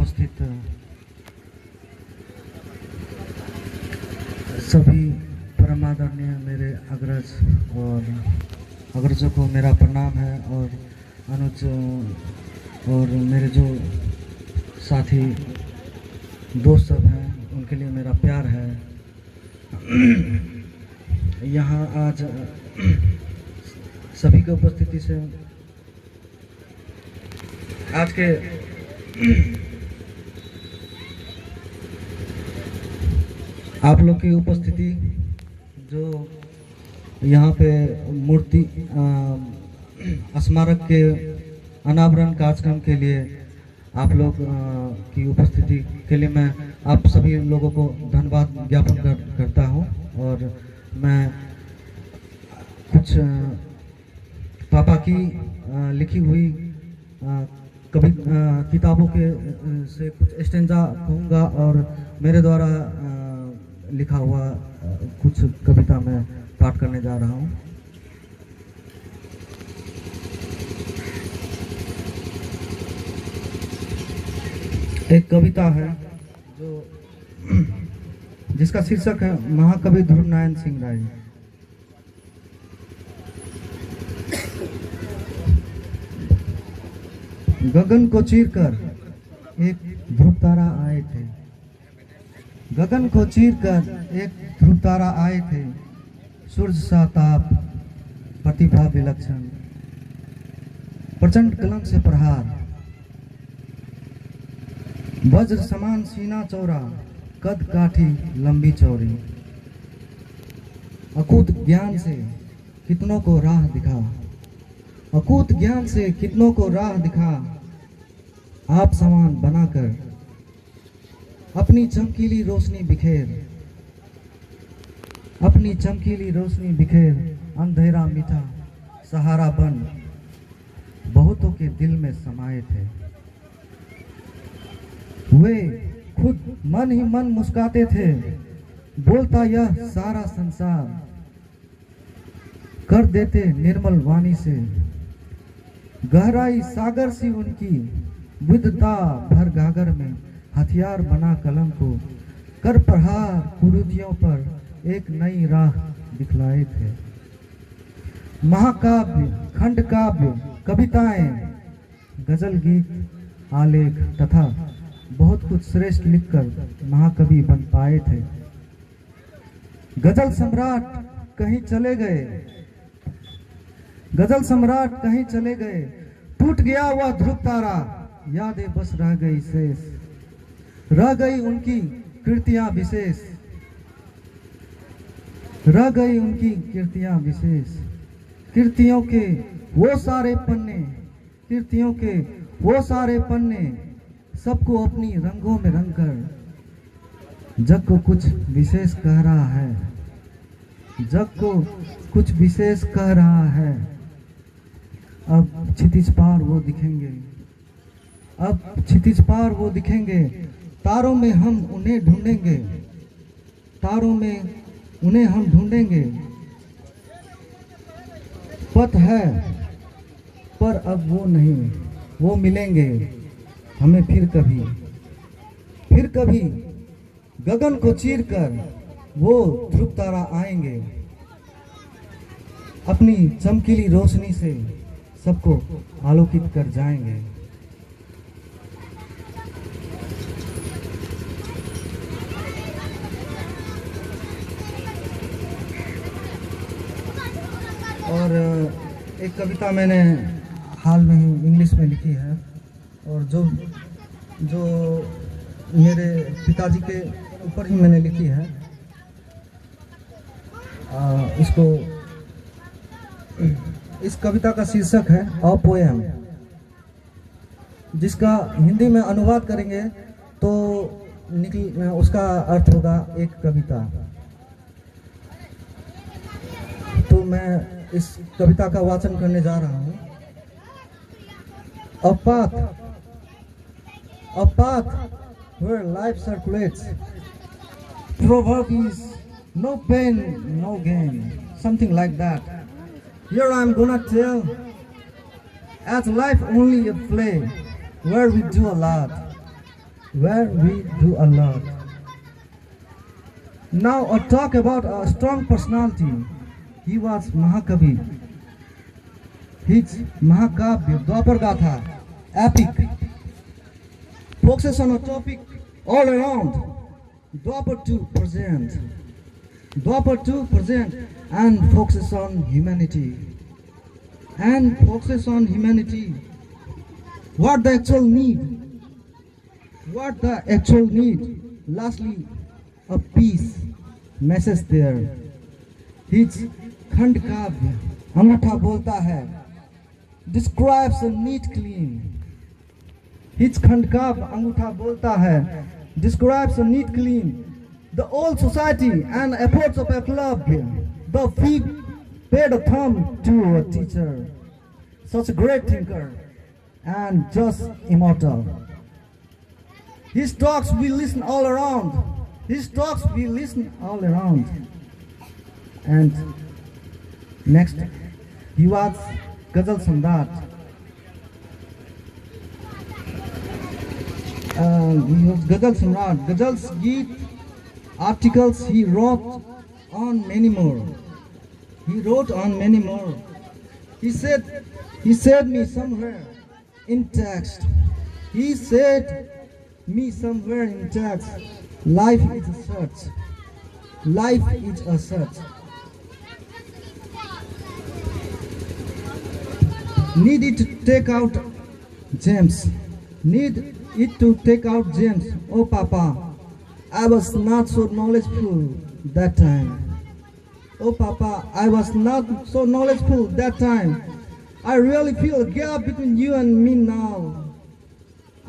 उपस्थित सभी परमादरणीय मेरे अग्रज और अग्रजों को मेरा प्रणाम है, और अनुज और मेरे जो साथी दोस्त सब हैं उनके लिए मेरा प्यार है। यहाँ आज सभी की उपस्थिति से आज के आप लोग की उपस्थिति जो यहाँ पे मूर्ति स्मारक के अनावरण कार्यक्रम के लिए आप लोग की उपस्थिति के लिए मैं आप सभी लोगों को धन्यवाद ज्ञापन करता हूँ। और मैं कुछ पापा की लिखी हुई कभी किताबों के से कुछ स्टेंजा कहूँगा और मेरे द्वारा लिखा हुआ कुछ कविता मैं पाठ करने जा रहा हूँ। एक कविता है जो जिसका शीर्षक है महाकवि ध्रुव नारायण सिंह राय। गगन को चीरकर एक ध्रुव तारा आए थे, गगन को चीरकर एक ध्रुव तारा आए थे, सूर्य सा ताप प्रतिभा विलक्षण, प्रचंड कलंक से प्रहार, वज्र समान सीना चौड़ा, कद काठी लंबी चौड़ी, अकूत ज्ञान से कितनों को राह दिखा, अकूत ज्ञान से कितनों को राह दिखा, आप समान बनाकर अपनी चमकीली रोशनी बिखेर, अपनी चमकीली रोशनी बिखेर, अंधेरा मीठा सहारा बन बहुतों के दिल में समाये थे। वे खुद मन ही मन मुस्काते थे, बोलता यह सारा संसार, कर देते निर्मल वाणी से गहराई सागर सी उनकी, विद्वता भर गागर में हथियार बना कलम को, कर प्रहार कुरीतियों पर एक नई राह दिखलाए थे। महाकाव्य, खंड काव्य, कविताएं, गजल गीत, आलेख तथा बहुत कुछ श्रेष्ठ लिखकर महाकवि बन पाए थे। गजल सम्राट कहीं चले गए, गजल सम्राट कहीं चले गए, टूट गया वह ध्रुव तारा, यादें बस रह गई शेष, रह गई उनकी कृतियां विशेष, रह गई उनकी कृतियां विशेष। कृतियों के वो सारे पन्ने, कृतियों के वो सारे पन्ने, सबको अपनी रंगों में रंग कर जग को कुछ विशेष कह रहा है, जग को कुछ विशेष कह रहा है। अब क्षितिज पार वो दिखेंगे, अब क्षितिज पार वो दिखेंगे, तारों में हम उन्हें ढूंढेंगे, तारों में उन्हें हम ढूंढेंगे। पथ है पर अब वो नहीं, वो मिलेंगे हमें फिर कभी, फिर कभी गगन को चीरकर वो ध्रुव तारा आएंगे, अपनी चमकीली रोशनी से सबको आलोकित कर जाएंगे। और एक कविता मैंने हाल में ही इंग्लिश में लिखी है, और जो मेरे पिताजी के ऊपर ही मैंने लिखी है। इसको इस कविता का शीर्षक है अ पोएम, जिसका हिंदी में अनुवाद करेंगे तो उसका अर्थ होगा एक कविता। तो मैं इस कविता का वाचन करने जा रहा हूँ। A path where life circulates. Proverb is no pain, no gain. Something like that. Here I'm gonna tell, as life only a play where we do a lot. where we do a lot. Now a talk about a strong personality. He was Mahakavi. His Mahakavya, Dwapar Gatha, epic, focuses on a topic all around. Dwapar to present. Dwapar to present and focuses on humanity. And focuses on humanity. What the actual need. What the actual need. Lastly, a peace message there. His Khand Kavya, Angutha Bolta Hai, describes a neat clean. His Khand Kavya, Angutha Bolta Hai, describes a neat clean. The old society and efforts of a club. The fee paid a thumb to a teacher. Such a great thinker and just immortal. His talks we listen all around. His talks we listen all around. And next, he was Ghazal Samrat. He was Ghazal Samrat. Ghazals, Geet, articles he wrote on many more. He wrote on many more. He said me somewhere in text. He said me somewhere in text. Life is a search. Life is a search. Need it to take out gems. Need it to take out gems. Oh Papa, I was not so knowledgeful that time. Oh Papa, I was not so knowledgeful that time. I really feel a gap between you and me now.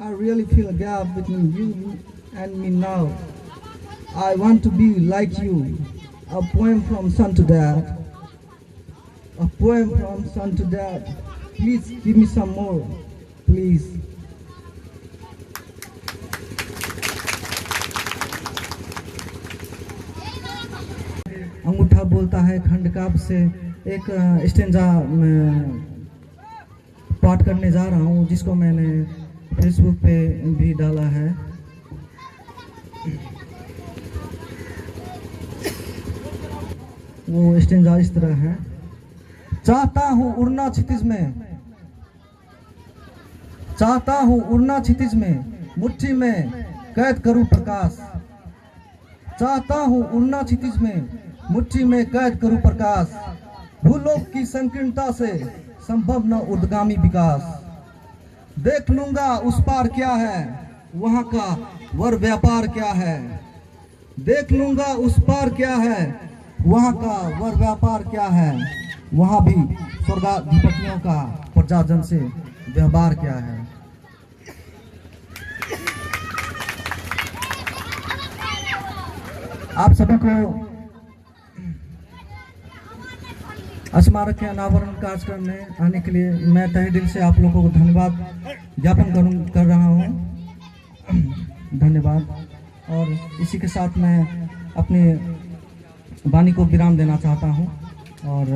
I really feel a gap between you and me now. I want to be like you. A poem from son to dad. A poem from son to dad. Please give me some more. Please. अंगूठा बोलता है खंड काव्य से एक stanza पाठ करने जा रहा हूँ, जिसको मैंने फेसबुक पे भी डाला है। वो स्टेंजा इस तरह है। चाहता हूँ उड़ना क्षितिज में, चाहता हूँ उड़ना क्षितिज में, मुट्ठी में कैद करूँ प्रकाश। चाहता हूँ उड़ना क्षितिज में, मुट्ठी में कैद करूँ प्रकाश। भूलोक की संकीर्णता से संभव न उर्ध्वगामी विकास। देख लूंगा उस पार क्या है, वहाँ का वर व्यापार क्या है। देख लूंगा उस पार क्या है, वहाँ का वर व्यापार क्या है। वहाँ भी स्वर्गाधिपतियों का प्रजाजन से व्यवहार क्या है। आप सभी को स्मारक के अनावरण कार्य करने आने के लिए मैं तहे दिल से आप लोगों को धन्यवाद ज्ञापन कर रहा हूँ। धन्यवाद। और इसी के साथ मैं अपनी वाणी को विराम देना चाहता हूँ और